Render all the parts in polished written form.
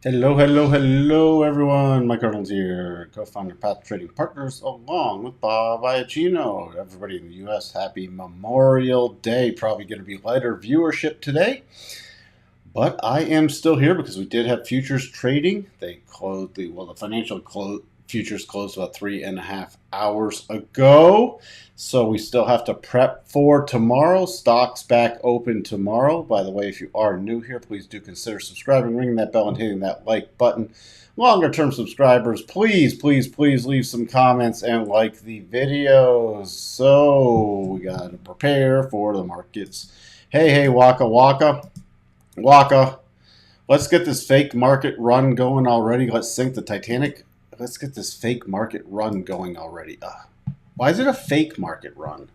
Hello, hello, hello, everyone. Mike Arnold here, co-founder of Path Trading Partners, along with Bob Iacino. Everybody in the U.S., happy Memorial Day. Probably going to be lighter viewership today, but I am still here because we did have futures trading. They closed the financial futures closed about 3.5 hours ago. So we still have to prep for tomorrow. Stocks back open tomorrow. By the way, if you are new here, please do consider subscribing, ringing that bell, and hitting that like button. Longer term subscribers, please, please, please leave some comments and like the videos. So we got to prepare for the markets. Hey, Waka Waka. Waka, let's get this fake market run going already. Let's sink the Titanic. Let's get this fake market run going already. Why is it a fake market run?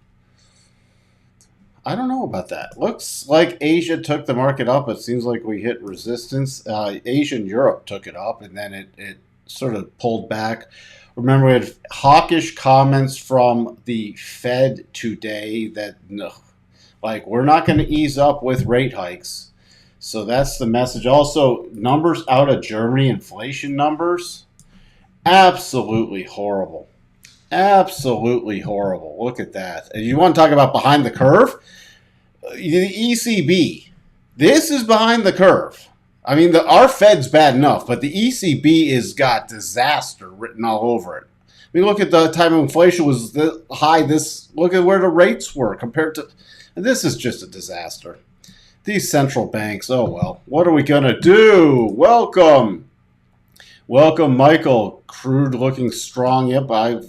I don't know about that. Looks like Asia took the market up. It seems like we hit resistance. Asia and Europe took it up, and then it sort of pulled back. Remember, we had hawkish comments from the Fed today that, no, like, we're not going to ease up with rate hikes. So that's the message. Also, numbers out of Germany, inflation numbers, absolutely horrible. Absolutely horrible. Look at that. And you want to talk about behind the curve? The ECB. This is behind the curve. I mean, our Fed's bad enough, but the ECB has got disaster written all over it. I mean, look at the time inflation was high. Look at where the rates were compared to. This is just a disaster. These central banks, oh well. What are we going to do? Welcome. Welcome, Michael. Crude looking strong. Yep, I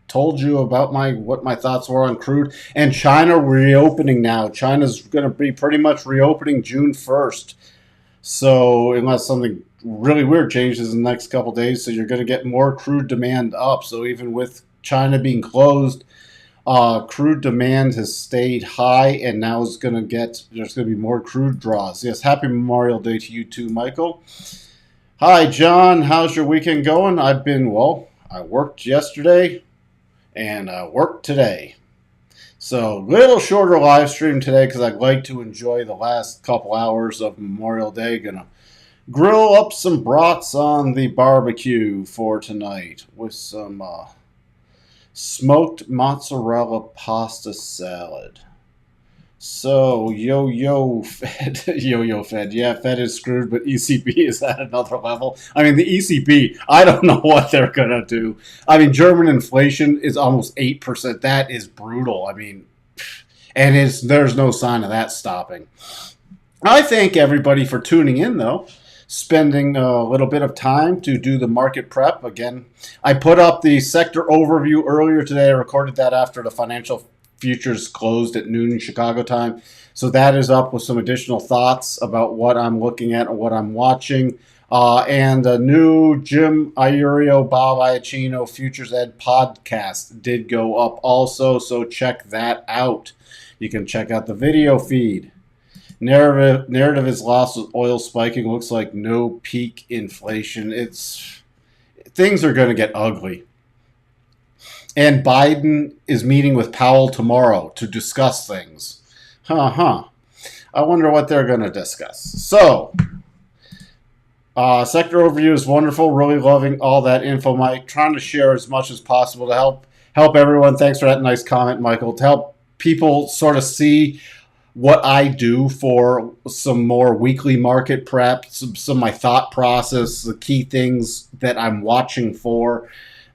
told you about what my thoughts were on crude. And China reopening now. China's going to be pretty much reopening June 1st. So unless something really weird changes in the next couple days, so you're going to get more crude demand up. So even with China being closed, crude demand has stayed high, and now there's going to be more crude draws. Yes, happy Memorial Day to you too, Michael. Hi, John. How's your weekend going? I worked yesterday, and I worked today. So, little shorter live stream today because I'd like to enjoy the last couple hours of Memorial Day. Gonna grill up some brats on the barbecue for tonight with some smoked mozzarella pasta salad. So, yo Fed, yo Fed. Yeah, Fed is screwed, but ECB is at another level. I mean, the ECB, I don't know what they're going to do. I mean, German inflation is almost 8%. That is brutal. I mean, and there's no sign of that stopping. I thank everybody for tuning in, though, spending a little bit of time to do the market prep. Again, I put up the sector overview earlier today. I recorded that after the financial futures closed at noon Chicago time. So that is up with some additional thoughts about what I'm looking at and what I'm watching. And a new Jim Iurio, Bob Iacino Futures Ed podcast did go up also. So check that out. You can check out the video feed. Narrative is lost with oil spiking. Looks like no peak inflation. Things are going to get ugly. And Biden is meeting with Powell tomorrow to discuss things. I wonder what they're going to discuss. So, sector overview is wonderful. Really loving all that info, Mike. Trying to share as much as possible to help everyone. Thanks for that nice comment, Michael. To help people sort of see what I do for some more weekly market prep, some of my thought process, the key things that I'm watching for.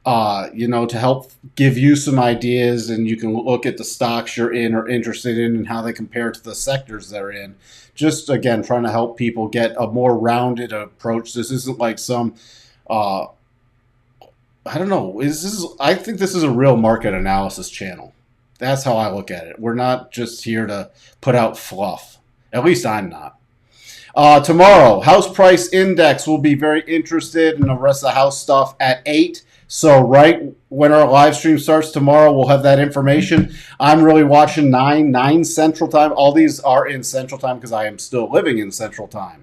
To help give you some ideas, and you can look at the stocks you're in or interested in and how they compare to the sectors they're in. Just, again, trying to help people get a more rounded approach. This isn't like some, I don't know. I think this is a real market analysis channel. That's how I look at it. We're not just here to put out fluff. At least I'm not. Tomorrow, house price index. Will be very interested in the rest of the house stuff at 8. So right when our live stream starts tomorrow, we'll have that information. I'm really watching 9 Central Time. All these are in Central Time because I am still living in Central Time.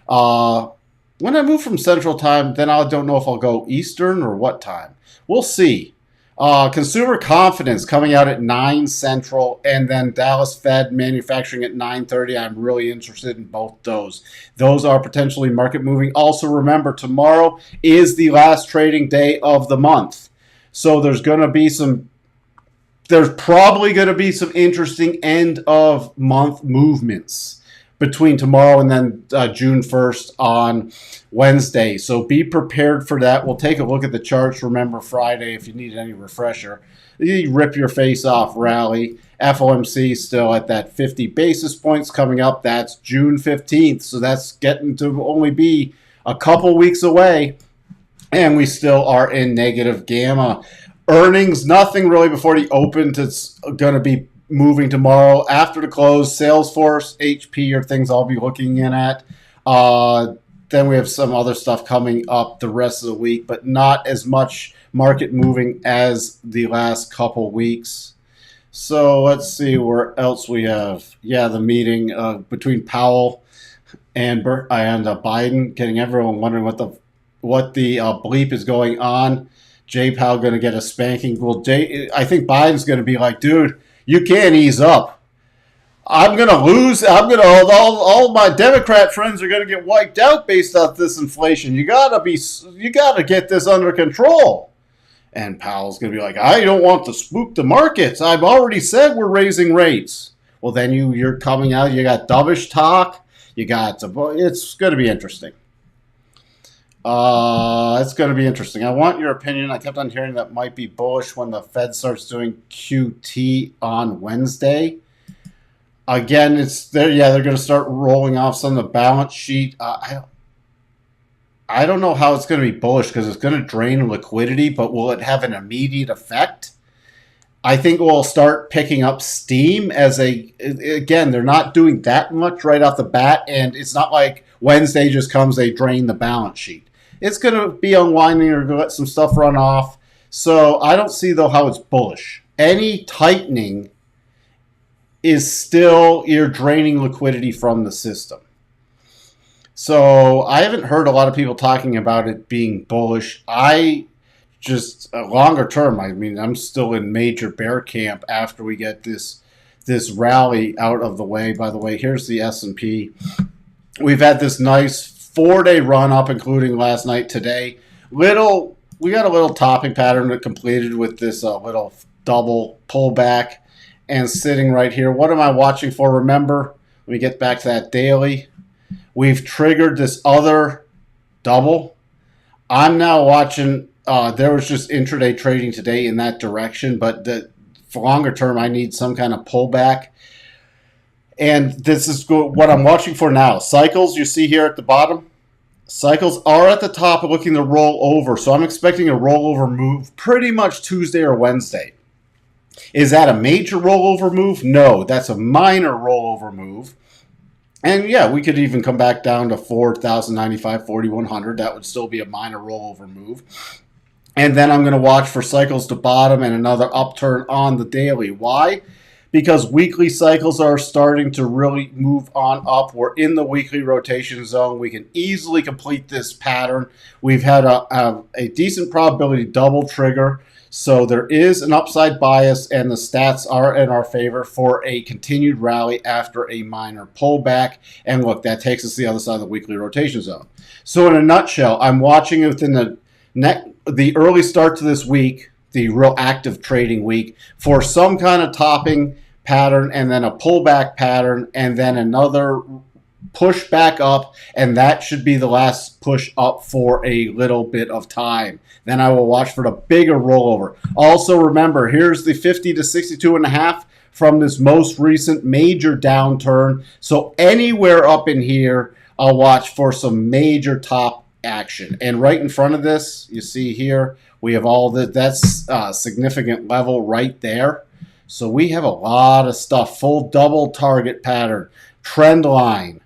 When I move from Central Time, then I don't know if I'll go Eastern or what time. We'll see. Consumer confidence coming out at 9 Central, and then Dallas Fed manufacturing at 9:30. I'm really interested in both those. Those are potentially market moving. Also, remember, tomorrow is the last trading day of the month. So there's probably going to be some interesting end of month movements between tomorrow and then June 1st on Wednesday. So be prepared for that. We'll take a look at the charts. Remember, Friday, if you need any refresher, you rip your face off rally. FOMC still at that 50 basis points coming up. That's June 15th. So that's getting to only be a couple weeks away. And we still are in negative gamma. Earnings, nothing really before the open. It's going to be moving tomorrow after the close. Salesforce, HP are things I'll be looking in at. Then we have some other stuff coming up the rest of the week, but not as much market moving as the last couple weeks. So let's see where else we have. Yeah, the meeting between Powell and Biden, getting everyone wondering what the bleep is going on. Jay Powell going to get a spanking. Well, I think Biden's going to be like, dude, you can't ease up. I'm going to lose. All my Democrat friends are going to get wiped out based off this inflation. You got to get this under control. And Powell's going to be like, I don't want to spook the markets. I've already said we're raising rates. Well, then you're coming out. You got dovish talk. It's going to be interesting. It's going to be interesting. I want your opinion. I kept on hearing that might be bullish when the Fed starts doing QT on Wednesday. Again, they're going to start rolling off some of the balance sheet. I don't know how it's going to be bullish because it's going to drain liquidity, but will it have an immediate effect? I think it will start picking up steam again, they're not doing that much right off the bat, and it's not like Wednesday just comes, they drain the balance sheet. It's going to be unwinding or let some stuff run off. So I don't see, though, how it's bullish. Any tightening is still, you're draining liquidity from the system. So I haven't heard a lot of people talking about it being bullish. Longer term, I'm still in major bear camp after we get this rally out of the way. By the way, here's the S&P. We've had this nice 4-day run up, including last night, today. We got a little topping pattern that completed with this little double pullback and sitting right here. What am I watching for? Remember, let me get back to that daily. We've triggered this other double. I'm now watching. There was just intraday trading today in that direction, but for longer term, I need some kind of pullback. And this is what I'm watching for now. Cycles, you see here at the bottom. Cycles are at the top looking to roll over. So I'm expecting a rollover move pretty much Tuesday or Wednesday. Is that a major rollover move? No, that's a minor rollover move. And yeah, we could even come back down to 4,095, 4,100. That would still be a minor rollover move. And then I'm going to watch for cycles to bottom and another upturn on the daily. Why? Because weekly cycles are starting to really move on up. We're in the weekly rotation zone. We can easily complete this pattern. We've had a decent probability double trigger. So there is an upside bias, and the stats are in our favor for a continued rally after a minor pullback. And look, that takes us to the other side of the weekly rotation zone. So in a nutshell, I'm watching it within the early start to this week, the real active trading week, for some kind of topping pattern and then a pullback pattern and then another push back up, and that should be the last push up for a little bit of time. Then I will watch for the bigger rollover. Also remember, here's the 50 to 62.5 from this most recent major downturn. So anywhere up in here, I'll watch for some major top action. And right in front of this, you see here, we have all that's a significant level right there. So we have a lot of stuff. Full double target pattern, trend line,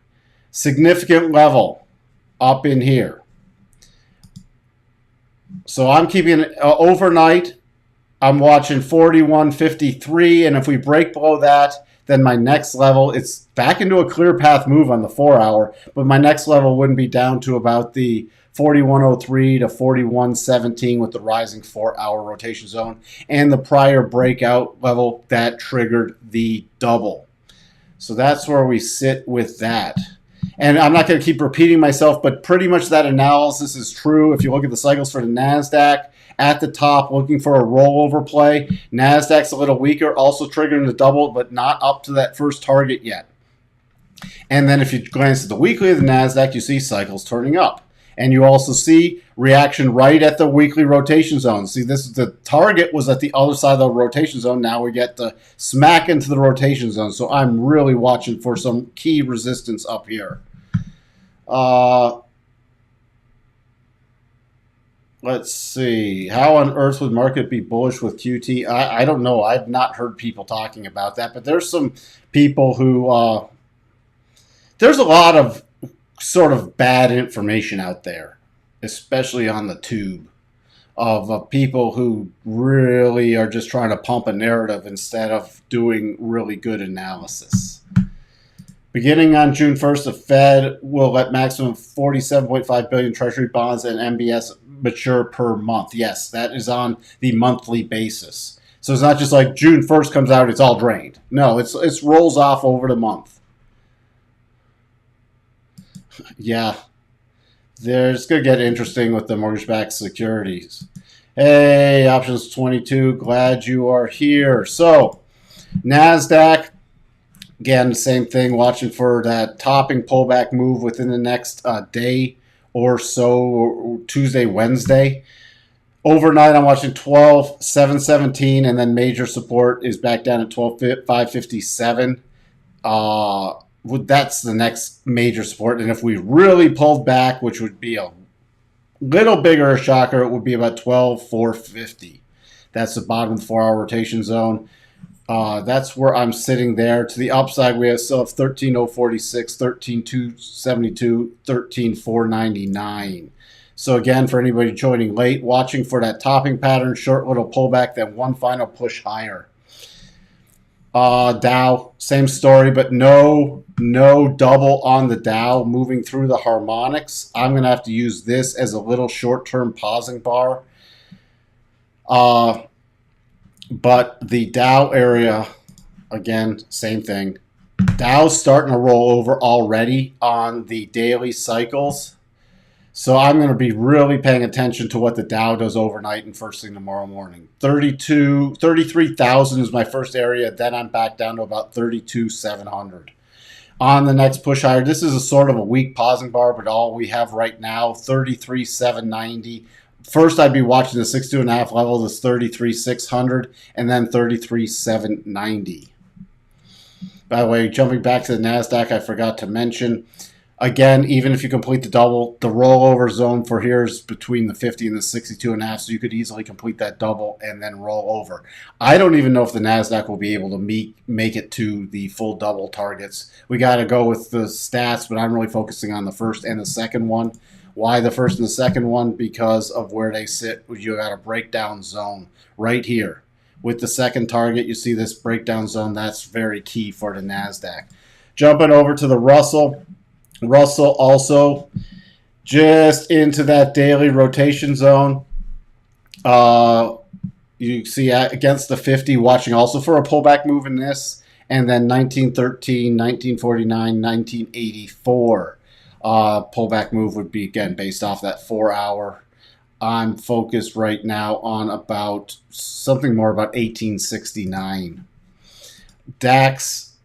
significant level up in here. So I'm keeping it overnight. I'm watching 41.53, and if we break below that, then my next level, it's back into a clear path move on the 4-hour, but my next level wouldn't be down to about the 4103 to 4117 with the rising 4-hour rotation zone and the prior breakout level that triggered the double. So that's where we sit with that. And I'm not going to keep repeating myself, but pretty much that analysis is true. If you look at the cycles for the NASDAQ, at the top, looking for a rollover play. NASDAQ's a little weaker, also triggering the double, but not up to that first target yet. And then if you glance at the weekly of the NASDAQ, you see cycles turning up. And you also see reaction right at the weekly rotation zone. See, this is the target was at the other side of the rotation zone. Now we get the smack into the rotation zone. So I'm really watching for some key resistance up here. Let's see. How on earth would market be bullish with QT? I don't know. I've not heard people talking about that. But there's some people who... there's a lot of sort of bad information out there, especially on the tube, of people who really are just trying to pump a narrative instead of doing really good analysis. Beginning on June 1st, the Fed will let maximum 47.5 billion Treasury bonds and MBS mature per month. Yes, that is on the monthly basis. So it's not just like June 1st comes out, it's all drained. No, it's rolls off over the month. Yeah, it's going to get interesting with the mortgage-backed securities. Hey, Options 22, glad you are here. So, NASDAQ, again, the same thing, watching for that topping pullback move within the next day or so, or Tuesday, Wednesday. Overnight, I'm watching 12,717, and then major support is back down at 12,557. That's the next major support. And if we really pulled back, which would be a little bigger shocker, it would be about 12,450. That's the bottom of the 4-hour rotation zone. That's where I'm sitting there. To the upside, we still have 13,046, 13,272, 13,499. So again, for anybody joining late, watching for that topping pattern, short little pullback, then one final push higher. Dow, same story, but no double on the Dow moving through the harmonics. I'm going to have to use this as a little short-term pausing bar. But the Dow area, again, same thing. Dow's starting to roll over already on the daily cycles. So I'm going to be really paying attention to what the Dow does overnight and first thing tomorrow morning. 33,000 is my first area. Then I'm back down to about 32,700. On the next push higher, this is a sort of a weak pausing bar, but all we have right now, 33,790. First, I'd be watching the 62.5 level, this 33,600, and then 33,790. By the way, jumping back to the NASDAQ, I forgot to mention, again, even if you complete the double, the rollover zone for here is between the 50 and the 62.5, so you could easily complete that double and then roll over. I don't even know if the NASDAQ will be able to make it to the full double targets. We got to go with the stats, but I'm really focusing on the first and the second one. Why the first and the second one? Because of where they sit. You got a breakdown zone right here. With the second target, you see this breakdown zone. That's very key for the NASDAQ. Jumping over to the Russell. Russell also just into that daily rotation zone. You see against the 50, watching also for a pullback move in this. And then 1913, 1949, 1984. Pullback move would be, again, based off that 4-hour. I'm focused right now on about something more about 1869. DAX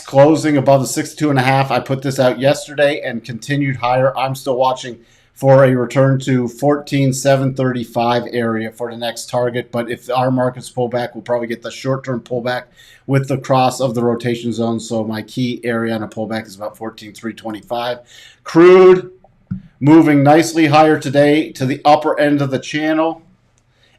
closing above the 62.5. I put this out yesterday and continued higher. I'm still watching for a return to 14,735 area for the next target. But if our markets pull back, we'll probably get the short-term pullback with the cross of the rotation zone. So my key area on a pullback is about 14,325. Crude moving nicely higher today to the upper end of the channel.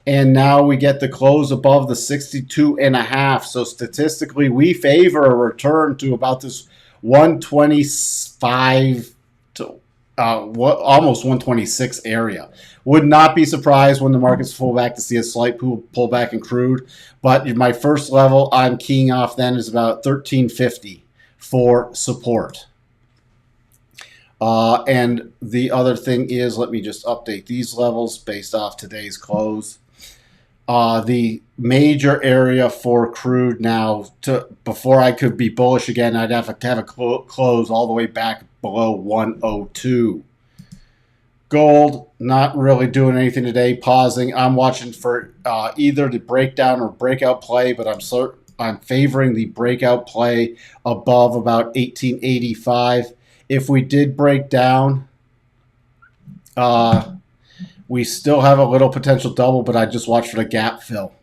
And now we get the close above the 62.5. So statistically, we favor a return to about this 125 to almost 126 area. Would not be surprised when the markets pull back to see a slight pullback in crude. But my first level I'm keying off then is about 1350 for support. And the other thing is, let me just update these levels based off today's close. The major area for crude now, before I could be bullish again, I'd have to have a close all the way back below 102. Gold, not really doing anything today, pausing. I'm watching for either the breakdown or breakout play, but I'm favoring the breakout play above about 1885. If we did break down, we still have a little potential double, but I just watch for the gap fill.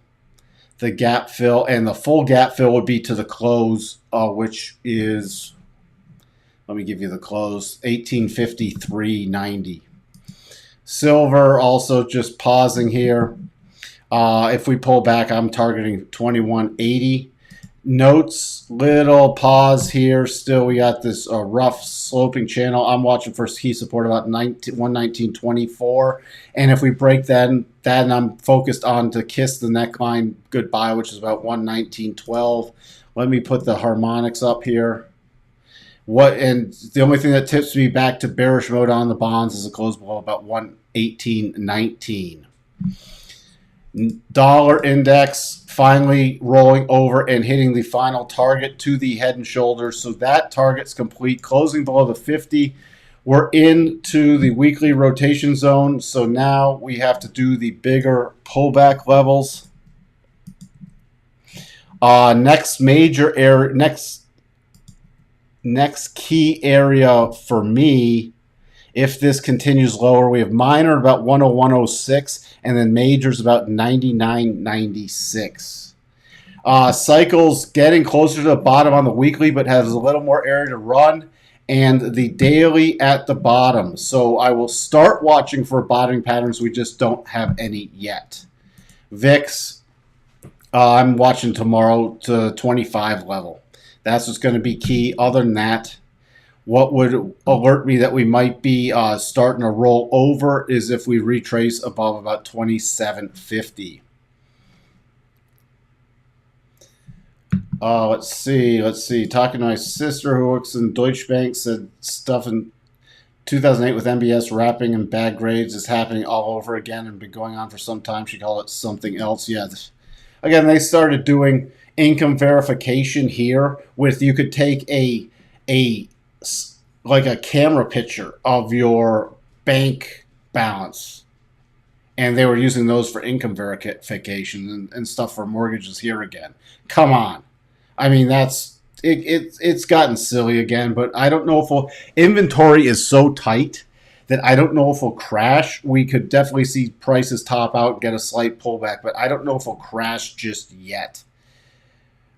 The gap fill, and the full gap fill would be to the close, which is, let me give you the close, 1853.90. Silver also just pausing here. If we pull back, I'm targeting 2180. Notes, little pause here. Still, we got this rough sloping channel. I'm watching for key support about 119.24. And if we break that, then I'm focused on to kiss the neckline goodbye, which is about 119.12. Let me put the harmonics up here. And the only thing that tips me back to bearish mode on the bonds is a close below about 118.19. Dollar index finally rolling over and hitting the final target to the head and shoulders. So that target's complete, closing below the 50. We're into the weekly rotation zone. So now we have to do the bigger pullback levels. Next major area, next key area for me, if this continues lower, we have minor about 101.06, and then majors about 99.96. Cycles getting closer to the bottom on the weekly, but has a little more area to run, and the daily at the bottom. So I will start watching for bottoming patterns. We just don't have any yet. VIX, I'm watching tomorrow to 25 level. That's what's going to be key. Other than that, what would alert me that we might be starting to roll over is if we retrace above about 2750. Let's see. Talking to my sister who works in Deutsche Bank, said stuff in 2008 with MBS wrapping and bad grades is happening all over again and been going on for some time. She called it something else. Yeah. Again, they started doing income verification here with, you could take like a camera picture of your bank balance, and they were using those for income verification and stuff for mortgages here again. Come on. I mean, it's gotten silly again, but I don't know if inventory is so tight that I don't know if we'll crash. We could definitely see prices top out and get a slight pullback, but I don't know if we'll crash just yet.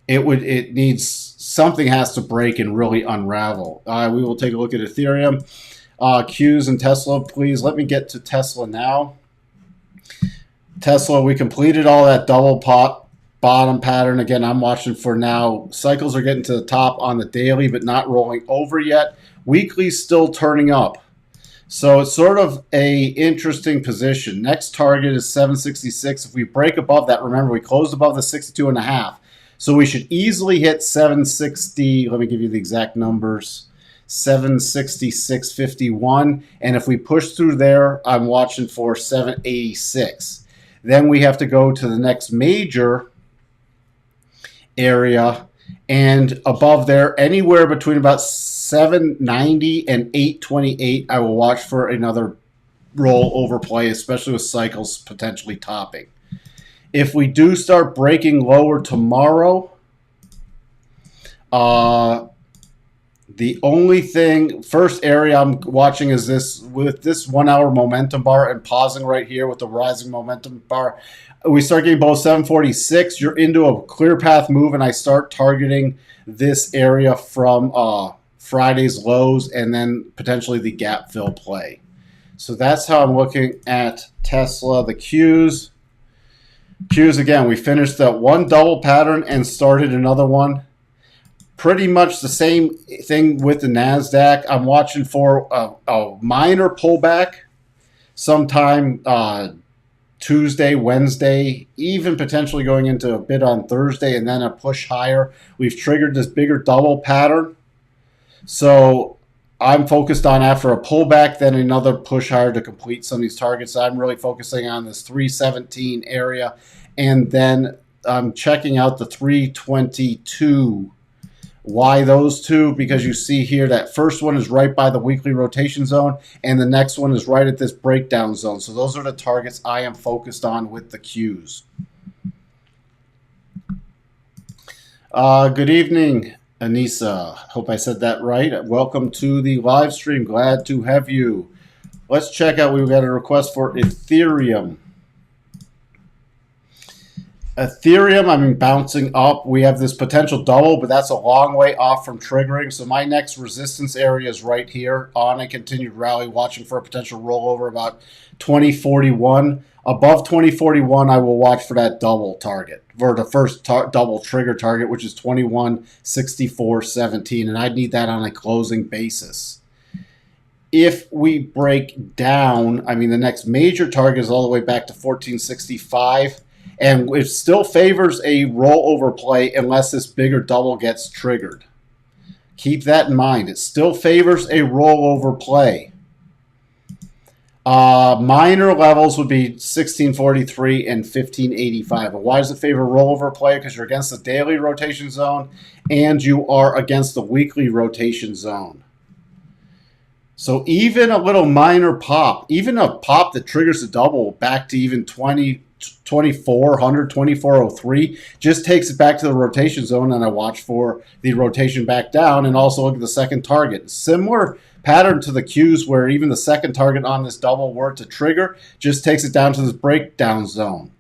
It needs, something has to break and really unravel. We will take a look at Ethereum, Qs, and Tesla. Please let me get to Tesla now. Tesla, we completed all that double bottom pattern. Again, I'm watching for now. Cycles are getting to the top on the daily, but not rolling over yet. Weekly still turning up. So it's sort of a interesting position. Next target is 766. If we break above that, remember we closed above the 62.5. So we should easily hit 760. Let me give you the exact numbers. 766.51. And if we push through there, I'm watching for 786. Then we have to go to the next major area, and above there, anywhere between about 790 and 828, I will watch for another roll over play, especially with cycles potentially topping. If we do start breaking lower tomorrow, the only first area I'm watching is this, with this 1 hour momentum bar and pausing right here with the rising momentum bar. We start getting below 746. You're into a clear path move, and I start targeting this area from Friday's lows and then potentially the gap fill play. So that's how I'm looking at Tesla. The Qs again, we finished that one double pattern and started another one. Pretty much the same thing with the NASDAQ. I'm watching for a minor pullback sometime Tuesday, Wednesday, even potentially going into a bit on Thursday, and then a push higher. We've triggered this bigger double pattern. So I'm focused on, after a pullback, then another push higher to complete some of these targets. I'm really focusing on this 317 area, and then I'm checking out the 322. Why those two? Because you see here that first one is right by the weekly rotation zone, and the next one is right at this breakdown zone. So those are the targets I am focused on with the Qs. Good evening, Anissa. Hope I said that right. Welcome to the live stream. Glad to have you. Let's check out. We've got a request for Ethereum. Ethereum, I mean, bouncing up. We have this potential double, but that's a long way off from triggering. So my next resistance area is right here on a continued rally, watching for a potential rollover about 2041. Above 2041, I will watch for that double target, for the first double trigger target, which is 2164.17, and I'd need that on a closing basis. If we break down, I mean, the next major target is all the way back to 1465. And it still favors a rollover play unless this bigger double gets triggered. Keep that in mind. It still favors a rollover play. Minor levels would be 1643 and 1585. And why does it favor rollover play? Because you're against the daily rotation zone and you are against the weekly rotation zone. So even a little minor pop, even a pop that triggers the double back to even 2400, 2403, just takes it back to the rotation zone, and I watch for the rotation back down and also look at the second target. Similar pattern to the Qs, where even the second target on this double were to trigger, just takes it down to this breakdown zone.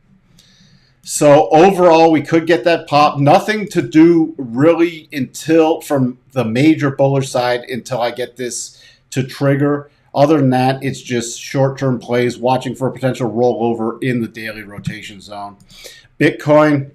So overall, we could get that pop. Nothing to do really until from the major bullish side until I get this to trigger. Other than that, it's just short-term plays, watching for a potential rollover in the daily rotation zone. Bitcoin,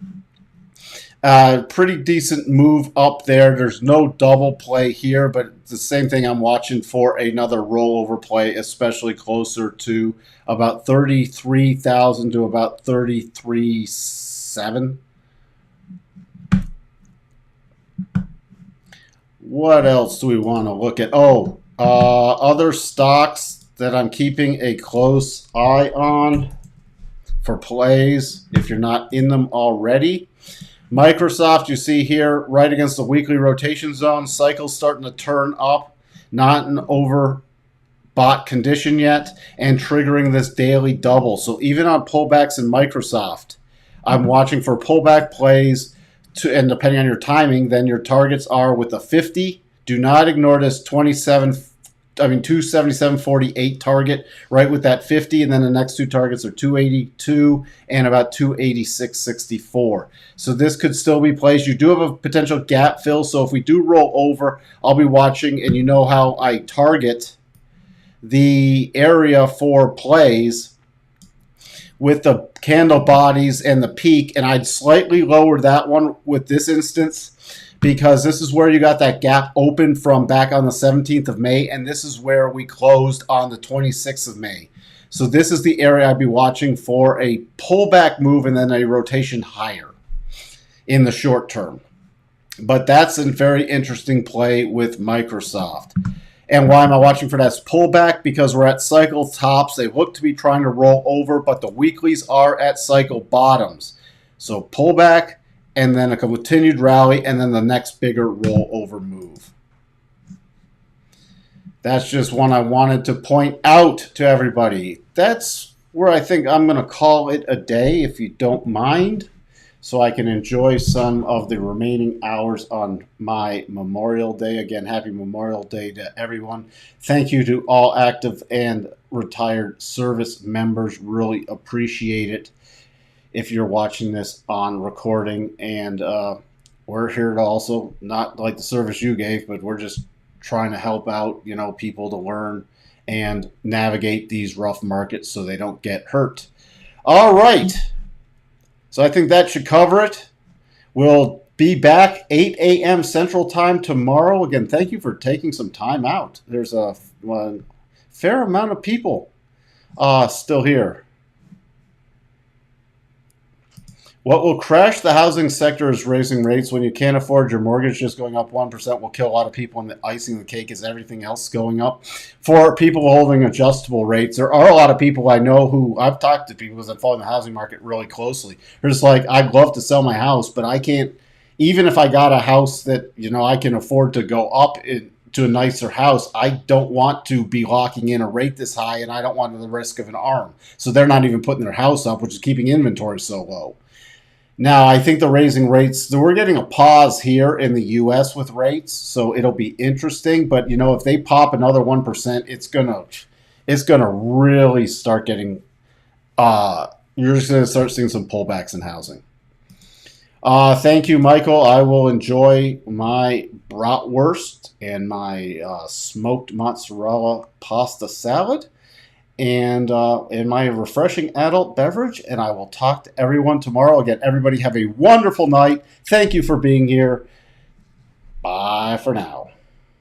pretty decent move up there. There's no double play here, but it's the same thing. I'm watching for another rollover play, especially closer to about 33,000 to about 33.7. What else do we want to look at? Other stocks that I'm keeping a close eye on for plays, if you're not in them already. Microsoft, you see here, right against the weekly rotation zone. Cycle's starting to turn up, not an overbought condition yet, and triggering this daily double. So even on pullbacks in Microsoft, I'm watching for pullback plays, and depending on your timing, then your targets are with the 50. Do not ignore this 277.48 target right with that 50, and then the next two targets are 282 and about 286.64. So this could still be placed. You do have a potential gap fill, so if we do roll over, I'll be watching, and you know how I target the area for plays with the candle bodies and the peak, and I'd slightly lower that one with this instance, because this is where you got that gap open from back on the 17th of May, and this is where we closed on the 26th of May. So this is the area I'd be watching for a pullback move and then a rotation higher in the short term. But that's a very interesting play with Microsoft. And why am I watching for that pullback? Because we're at cycle tops. They look to be trying to roll over, but the weeklies are at cycle bottoms. So pullback, and then a continued rally, and then the next bigger rollover move. That's just one I wanted to point out to everybody. That's where I think I'm going to call it a day, if you don't mind, so I can enjoy some of the remaining hours on my Memorial Day. Again, happy Memorial Day to everyone. Thank you to all active and retired service members. Really appreciate it. If you're watching this on recording, and we're here to also, not like the service you gave, but we're just trying to help out, people to learn and navigate these rough markets so they don't get hurt. All right. So I think that should cover it. We'll Be back 8 a.m. Central Time tomorrow. Again, thank you for taking some time out. There's a fair amount of people still here. What will crash the housing sector is raising rates. When you can't afford your mortgage, just going up 1% will kill a lot of people, and the icing on the cake is everything else going up. For people holding adjustable rates, there are a lot of people I know who I've talked to people because I follow the housing market really closely. They're just like, I'd love to sell my house, but I can't. Even if I got a house that I can afford to go up to a nicer house, I don't want to be locking in a rate this high, and I don't want the risk of an arm. So they're not even putting their house up, which is keeping inventory so low. Now, I think the raising rates, so we're getting a pause here in the U.S. with rates, so it'll be interesting. But, if they pop another 1%, it's gonna really start getting, you're just going to start seeing some pullbacks in housing. Thank you, Michael. I will enjoy my bratwurst and my smoked mozzarella pasta salad and my refreshing adult beverage, and I will talk to everyone tomorrow. Again, everybody have a wonderful night. Thank you for being here. Bye for now.